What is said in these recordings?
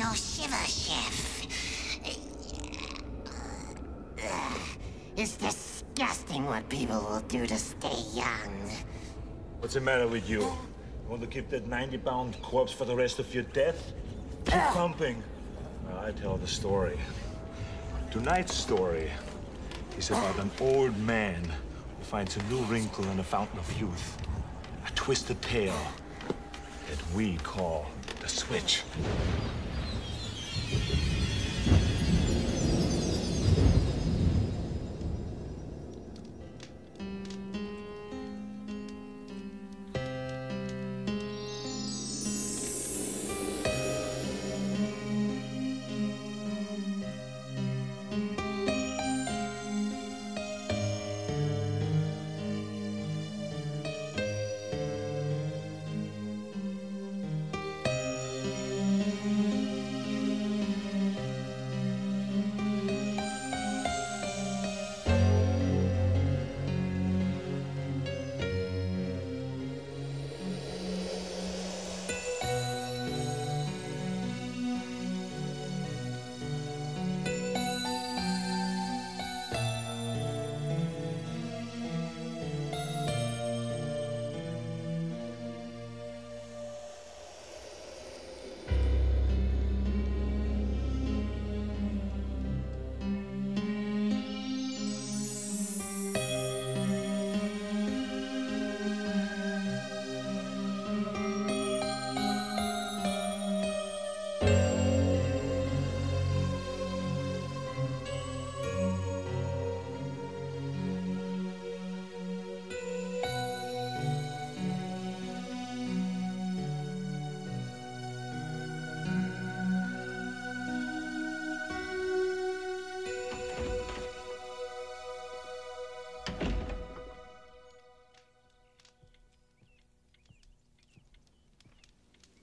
no shiver, chef. It's disgusting what people will do to stay young. What's the matter with you? Want to keep that 90-pound corpse for the rest of your death? Keep pumping. Well, I tell the story. Tonight's story is about an old man who finds a new wrinkle in the fountain of youth. A twisted tale that we call the switch.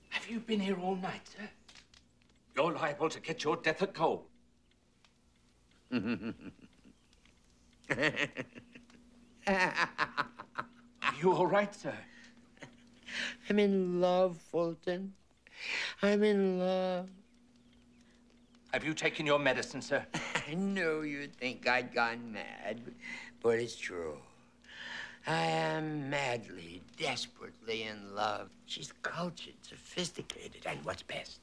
Have you been here all night, sir? You're liable to catch your death at cold. Are you all right, sir? I'm in love, Fulton. I'm in love. Have you taken your medicine, sir? I know you think I'd gone mad, but it's true. I am madly, desperately in love. She's cultured, sophisticated, and what's best,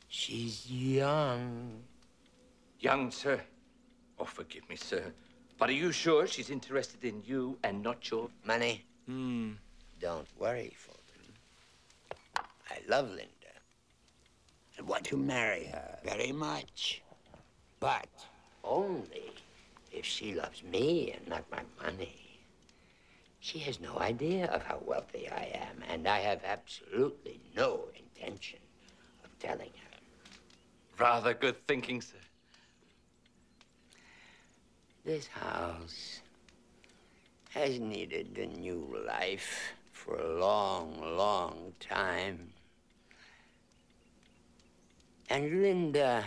she's young. Young, sir? Oh, forgive me, sir. But are you sure she's interested in you and not your... Money? Don't worry, Fulton. I love Linda. I want to marry her very much. But only if she loves me and not my money. She has no idea of how wealthy I am, and I have absolutely no intention of telling her. Rather good thinking, sir. This house has needed a new life for a long, long time. And Linda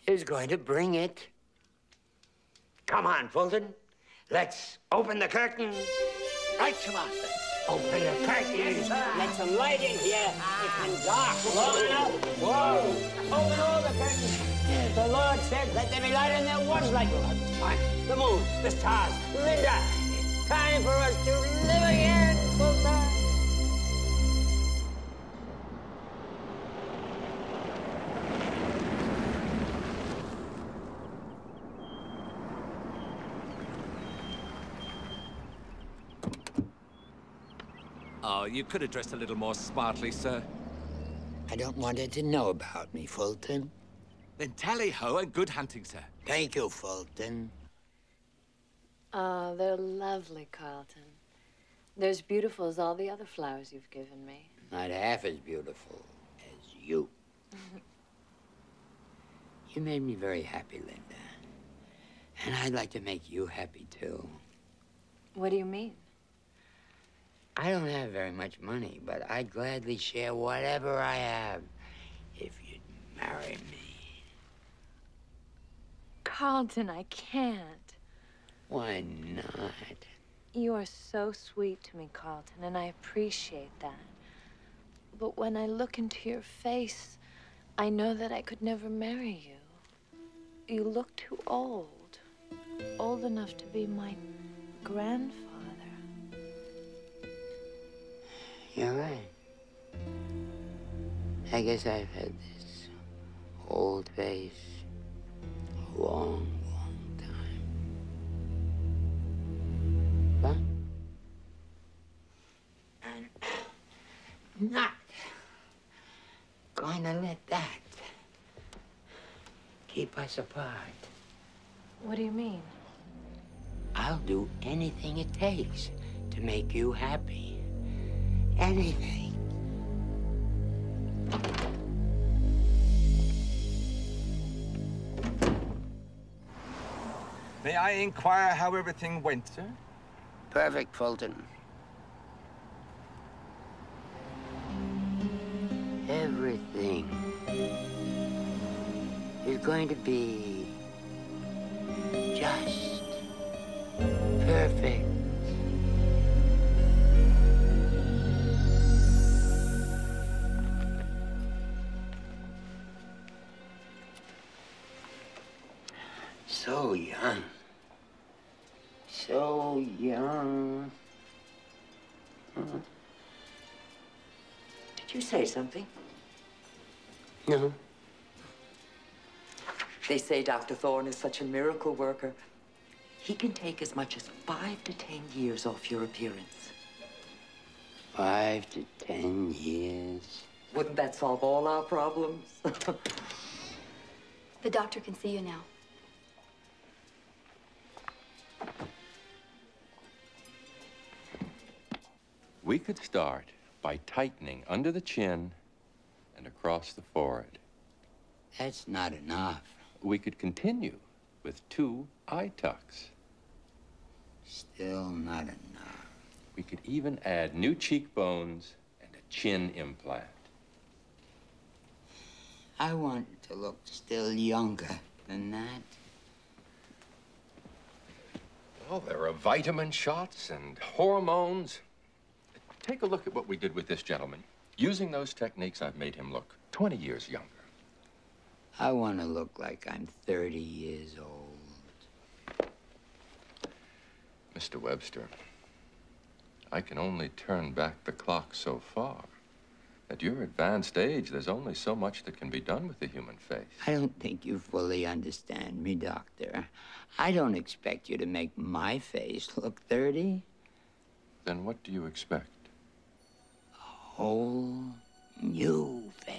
is going to bring it. Come on, Fulton. Let's open the curtain. Right, Samantha. Open the curtain. Yes, let some light in here. It's been dark long enough. Whoa. Open all the curtains. The Lord said, let there be light, and there was light. The moon, the stars, Linda. It's time for us to live again, Fulton. Oh, you could have dressed a little more smartly, sir. I don't want her to know about me, Fulton. Then tally-ho and good hunting, sir. Thank you, Fulton. Oh, they're lovely, Carlton. They're as beautiful as all the other flowers you've given me. Not half as beautiful as you. You made me very happy, Linda. And I'd like to make you happy, too. What do you mean? I don't have very much money, but I'd gladly share whatever I have if you'd marry me. Carlton, I can't. Why not? You are so sweet to me, Carlton, and I appreciate that. But when I look into your face, I know that I could never marry you. You look too old. Old enough to be my grandfather. You're right. I guess I've had this old face a long, long time. But I'm not going to let that keep us apart. What do you mean? I'll do anything it takes to make you happy. Anything. May I inquire how everything went, sir? Perfect, Fulton. Everything is going to be just perfect. So young. So young. Did you say something? No. They say Dr. Thorne is such a miracle worker. He can take as much as 5 to 10 years off your appearance. 5 to 10 years. Wouldn't that solve all our problems? The doctor can see you now. We could start by tightening under the chin and across the forehead. That's not enough. We could continue with 2 eye tucks. Still not enough. We could even add new cheekbones and a chin implant. I want to look still younger than that. Oh, there are vitamin shots and hormones. Take a look at what we did with this gentleman. Using those techniques, I've made him look 20 years younger. I want to look like I'm 30 years old. Mr. Webster, I can only turn back the clock so far. At your advanced age, there's only so much that can be done with the human face. I don't think you fully understand me, Doctor. I don't expect you to make my face look 30. Then what do you expect? A whole new face.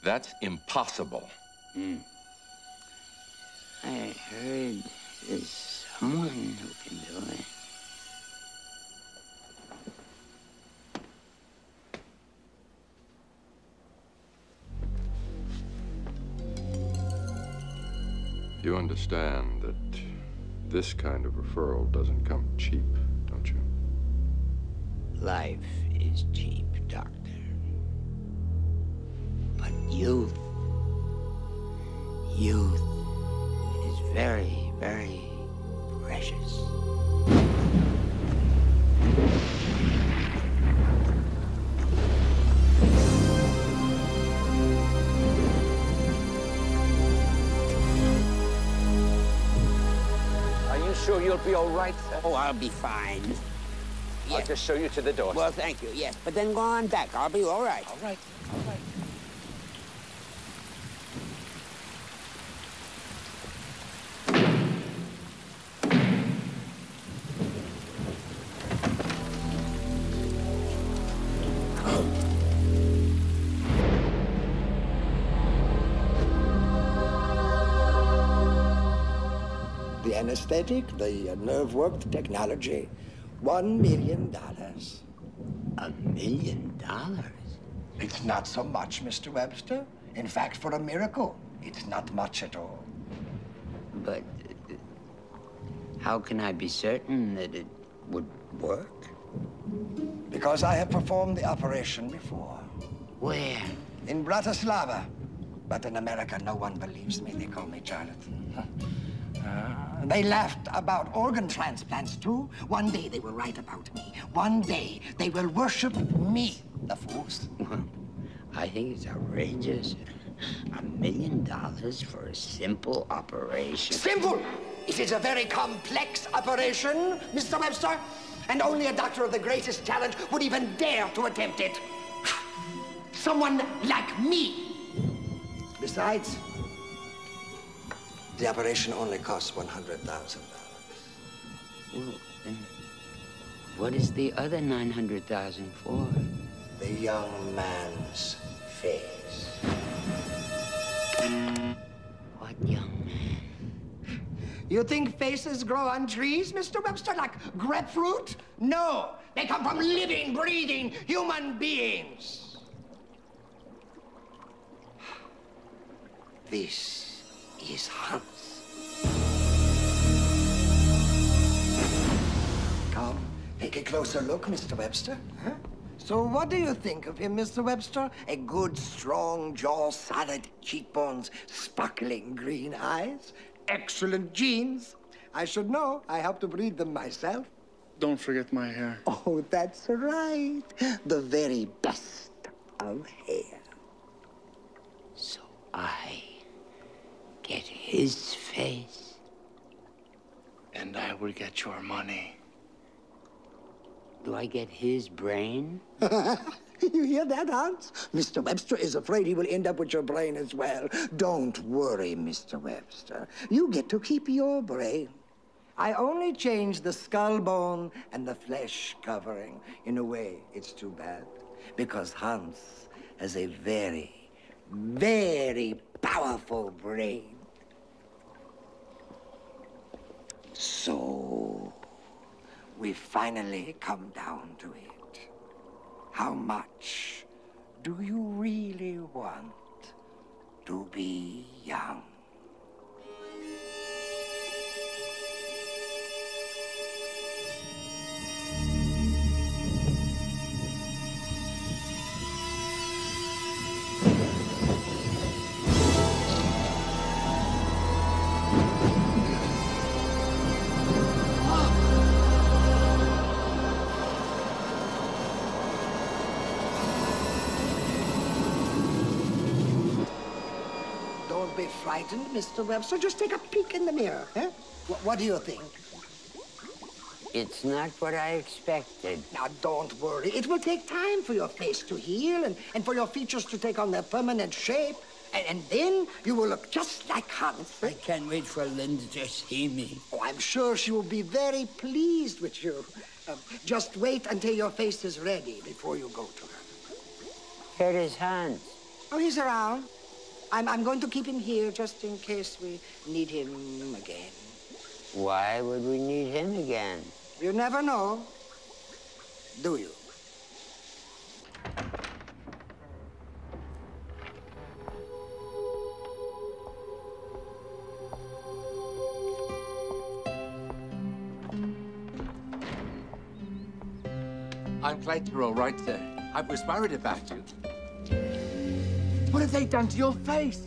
That's impossible. I heard there's someone who can do it. You understand that this kind of referral doesn't come cheap, don't you? Life is cheap, Doctor. But youth is very, very precious. Are you sure you'll be all right, sir? Oh, I'll be fine. I'll just show you to the door. Well, thank you, yes. But then go on back. I'll be all right. All right, all right. The anesthetic, the nerve work, the technology, $1 million. $1 million? It's not so much, Mr. Webster. In fact, for a miracle, it's not much at all. But how can I be certain that it would work? Because I have performed the operation before. Where? In Bratislava. But in America, no one believes me. They call me charlatan. They laughed about organ transplants, too. One day they will write about me. One day they will worship me, the fools. I think it's outrageous. $1 million for a simple operation. Simple! It is a very complex operation, Mr. Webster, and only a doctor of the greatest talent would even dare to attempt it. Someone like me. Besides, the operation only costs $100,000. Well, then, what is the other $900,000 for? The young man's face. What young man? You think faces grow on trees, Mr. Webster, like grapefruit? No, they come from living, breathing human beings. This is Hans. Come, take a closer look, Mr. Webster. Huh? So what do you think of him, Mr. Webster? A good, strong jaw, solid cheekbones, sparkling green eyes, excellent genes. I should know. I helped to breed them myself. Don't forget my hair. Oh, that's right. The very best of hair. So I get his face. And I will get your money. Do I get his brain? You hear that, Hans? Mr. Webster is afraid he will end up with your brain as well. Don't worry, Mr. Webster. You get to keep your brain. I only change the skull bone and the flesh covering. In a way, it's too bad, because Hans has a very, very powerful brain. So, we finally come down to it. How much do you really want to be young? Don't be frightened, Mr. Webster. Just take a peek in the mirror, huh? What do you think? It's not what I expected. Now, don't worry. It will take time for your face to heal and for your features to take on their permanent shape. And then you will look just like Hans. I can't wait for Linda to see me. Oh, I'm sure she will be very pleased with you. Just wait until your face is ready before you go to her. Where is Hans? Oh, he's around. I'm going to keep him here just in case we need him again. Why would we need him again? You never know, do you? I'm glad you're all right there. I was worried about you. What have they done to your face?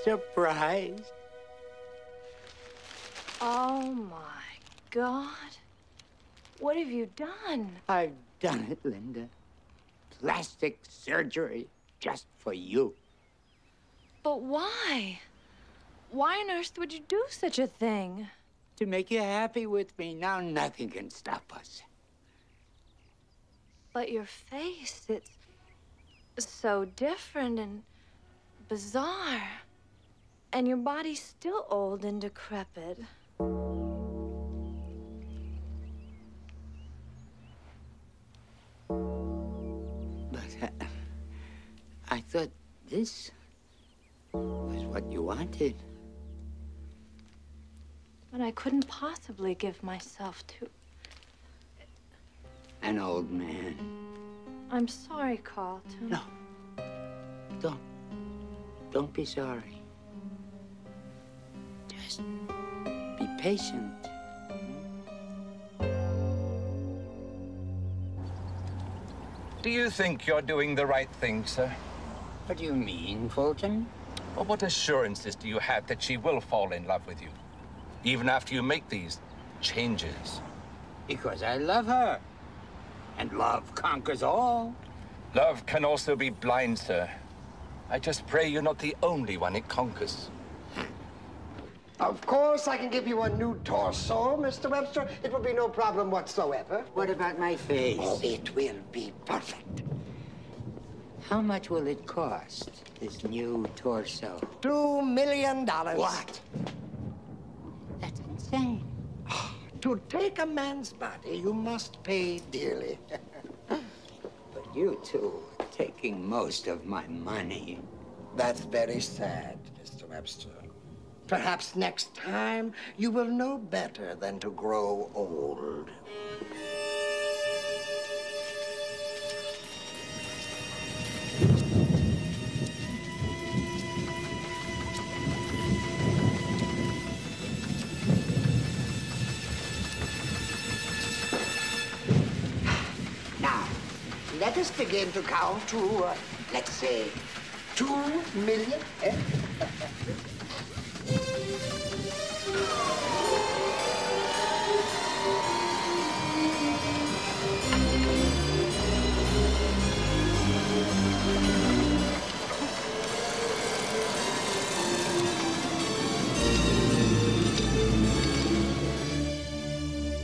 Surprised? Oh, my God. What have you done? I've done it, Linda. Plastic surgery just for you. But why? Why on earth would you do such a thing? To make you happy with me. Now nothing can stop us. But your face, it's so different and bizarre. And your body's still old and decrepit. But I thought this was what you wanted. But I couldn't possibly give myself to... An old man. I'm sorry, Carlton. No. Don't be sorry. Just be patient. Do you think you're doing the right thing, sir? What do you mean, Fulton? Well, what assurances do you have that she will fall in love with you, even after you make these changes? Because I love her. And love conquers all. Love can also be blind, sir. I just pray you're not the only one it conquers. Of course, I can give you a new torso, Mr. Webster. It will be no problem whatsoever. What about my face? Oh, it will be perfect. How much will it cost, this new torso? $2 million. What? That's insane. To take a man's body, you must pay dearly. But you two are taking most of my money. That's very sad, Mr. Webster. Perhaps next time you will know better than to grow old. Now, let us begin to count to, let's say, 2 million.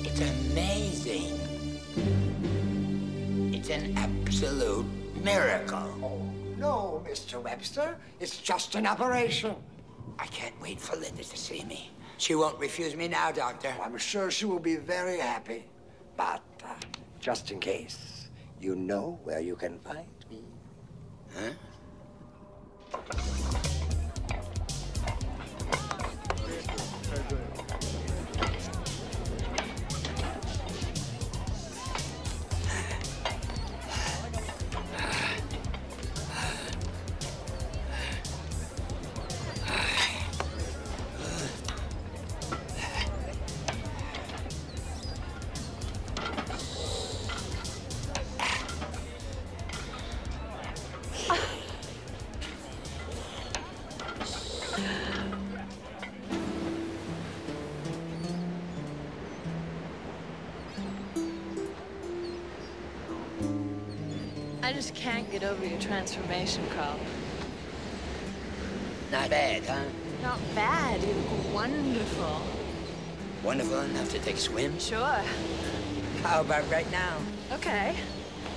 It's amazing. It's an absolute miracle. Oh, no, Mr. Webster. It's just an operation. I can't wait for Linda to see me. She won't refuse me now, Doctor. I'm sure she will be very happy. But just in case, you know where you can find me. Huh? I just can't get over your transformation, Carl. Not bad, huh? Not bad. It's wonderful. Wonderful enough to take a swim? Sure. How about right now? Okay.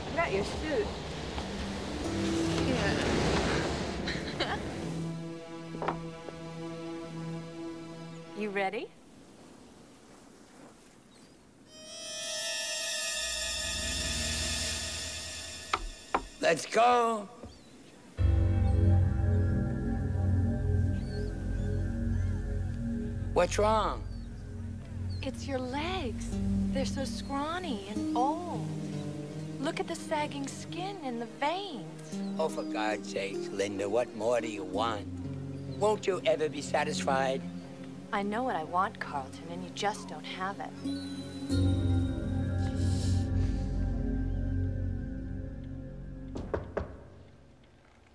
I've got your suit. Here. You ready? Let's go. What's wrong? It's your legs. They're so scrawny and old. Look at the sagging skin and the veins. Oh, for God's sake, Linda, what more do you want? Won't you ever be satisfied? I know what I want, Carlton, and you just don't have it.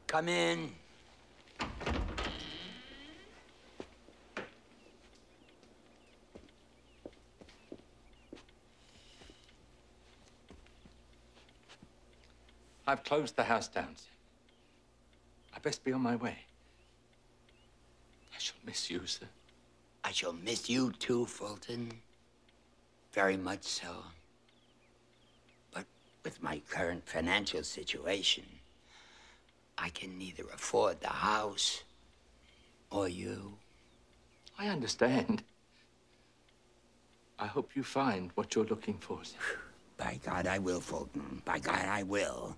Come in. I've closed the house down, sir. I best be on my way. I shall miss you, sir. I shall miss you too, Fulton. Very much so. But with my current financial situation, I can neither afford the house or you. I understand. I hope you find what you're looking for, sir. By God, I will, Fulton. By God, I will.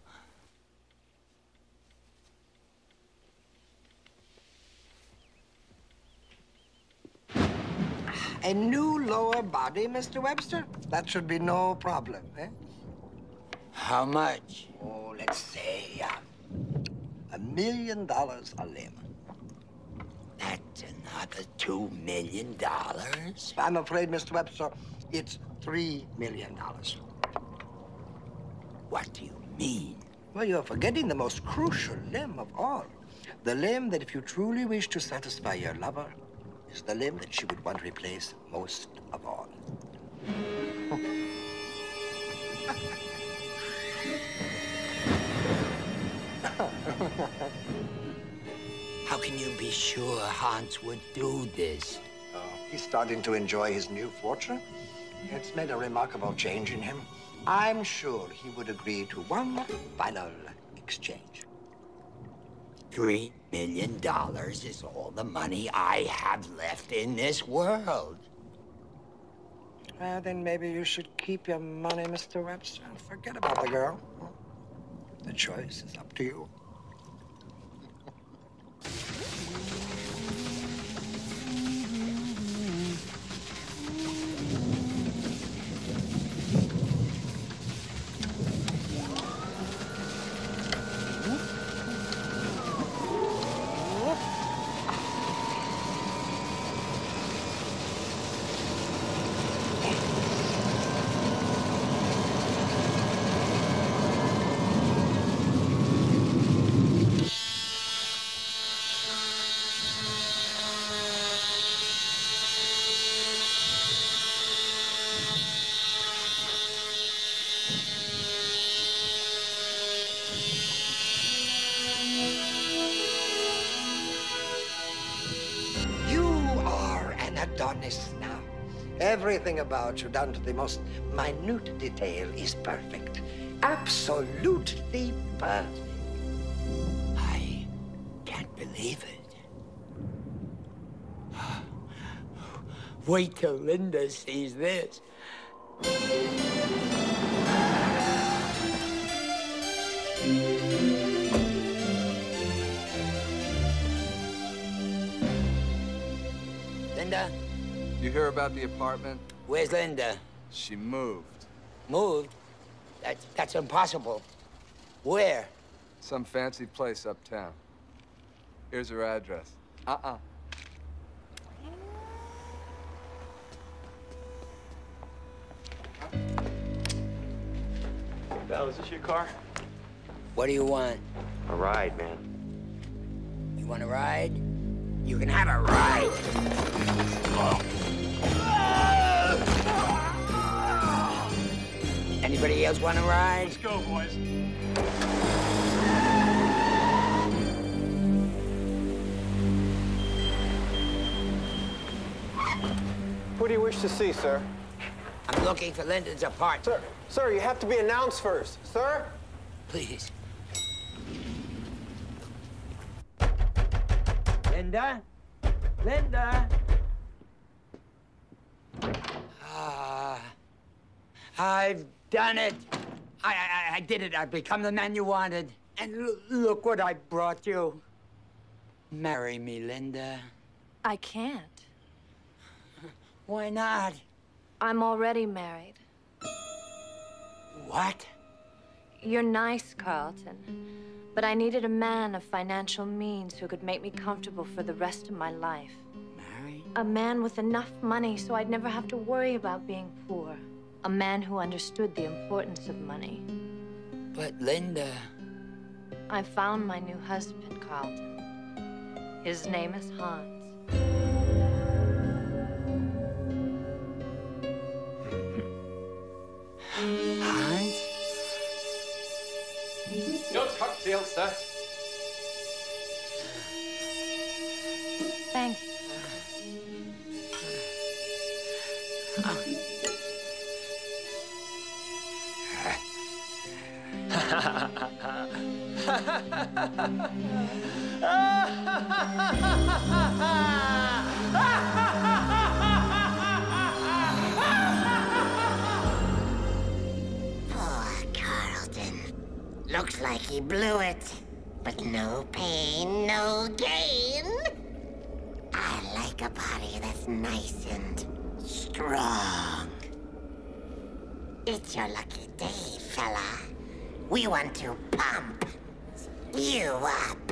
A new lower body, Mr. Webster? That should be no problem, eh? How much? Oh, let's say $1 million a limb. That's another $2 million? I'm afraid, Mr. Webster, it's $3 million. What do you mean? Well, you're forgetting the most crucial limb of all. The limb that, if you truly wish to satisfy your lover, is the limb that she would want to replace most of all. How can you be sure Hans would do this? Oh, he's starting to enjoy his new fortune. It's made a remarkable change in him. I'm sure he would agree to one final exchange. $3 million is all the money I have left in this world. Well, then maybe you should keep your money, Mr. Webster, and forget about the girl. The choice is up to you. Adonis now. Everything about you, down to the most minute detail, is perfect. Absolutely perfect. I can't believe it. Wait till Linda sees this. Linda? You hear about the apartment? Where's Linda? She moved. Moved? That's impossible. Where? Some fancy place uptown. Here's her address. Val, is this your car? What do you want? A ride, man. You want a ride? You can have a ride. Anybody else want a ride? Let's go, boys. Who do you wish to see, sir? I'm looking for Linda's apartment. Sir, you have to be announced first. Sir? Please. Linda? Linda? I've done it. I did it. I've become the man you wanted. And look what I brought you. Marry me, Linda. I can't. Why not? I'm already married. What? You're nice, Carlton. But I needed a man of financial means who could make me comfortable for the rest of my life. Married? A man with enough money so I'd never have to worry about being poor. A man who understood the importance of money. But Linda... I found my new husband, Carlton. His name is Hans. Hans? No cocktail, sir. Thank you. Poor Carlton. Looks like he blew it. But no pain, no gain. I like a body that's nice and strong. It's your lucky day, fella. We want to pump you up.